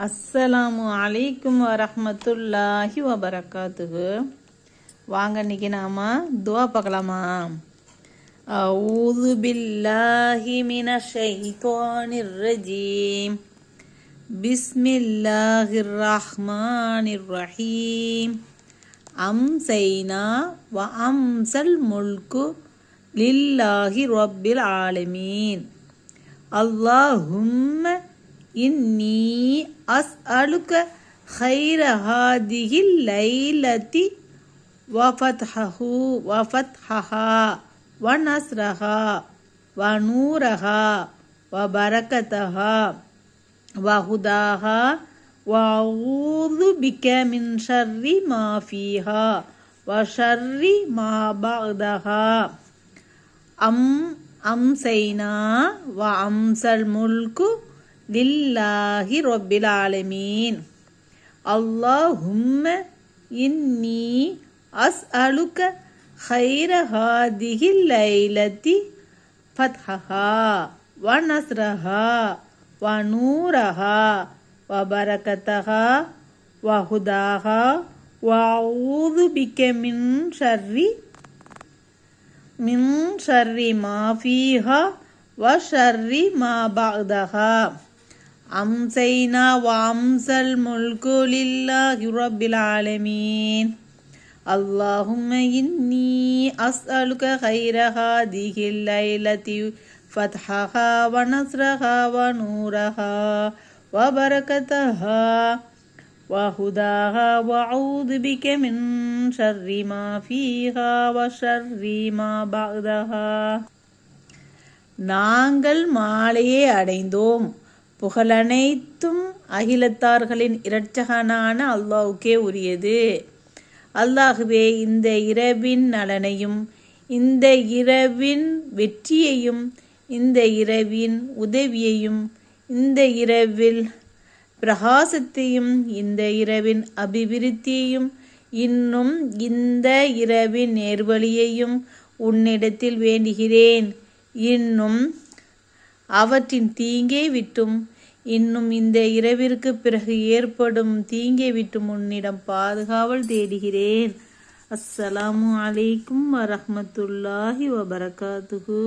அஸ்ஸலாமு அலைக்கும் வரஹ்மத்துல்லாஹி வபரகாத்துஹு. வாங்க இன்னைக்கு நாம துவா பார்க்கலாமா. அஊது பில்லாஹி மினஷ் ஷைத்தானிர் ரஜீம். பிஸ்மில்லாஹிர் ரஹ்மானிர் ரஹீம். அம்சைனா வ அம்சல் முல்கு லில்லாஹி ரப்பில் ஆலமீன். அல்லாஹும்ம இன்னி அஸ்அலுக خير هذه الليلة وفتحها ونصرها ونورها وبركتها وهداها وأعوذ بك من شر ما فيها وشر ما بعدها. أمسينا وأمسى الملك லில்லாஹி ரப்பில் ஆலமீன். அல்லாஹும்ம இன்னி அஸ்அலுக خير هذه الليلة فتحها ونصرها ونورها وبركتها وهداها وأعوذ بك من شر ما فيها وشر ما بعدها. أمسينا وأمسى الملك لله رب العالمين. اللهم إني أسألك خير هذه الليلة فتحها ونصرها ونورها وبركتها وهداها وأعوذ بك من شر ما فيها وشر ما بعدها. நாங்கள் மாலையை அடைந்தோம். புகழனைத்தும் அகிலத்தார்களின் இரட்சகனான அல்லாஹ்வுக்கே உரியது. அல்லாஹ்வே, இந்த இரவின் நலனையும் இந்த இரவின் வெற்றியையும் இந்த இரவின் உதவியையும் இந்த இரவில் பிரகாசத்தையும் இந்த இரவின் அபிவிருத்தியையும் இன்னும் இந்த இரவின் நேர்வழியையும் உன்னிடத்தில் வேண்டுகிறேன். இன்னும் அவற்றின் தீங்கை விட்டும் இன்னும் இந்த இரவிற்கு பிறகு ஏற்படும் தீங்கை விட்டும் உன்னிடம் பாதுகாவல் தேடுகிறேன். அஸ்ஸலாமு அலைக்கும் வரஹ்மத்துல்லாஹி வபரகாத்துஹு.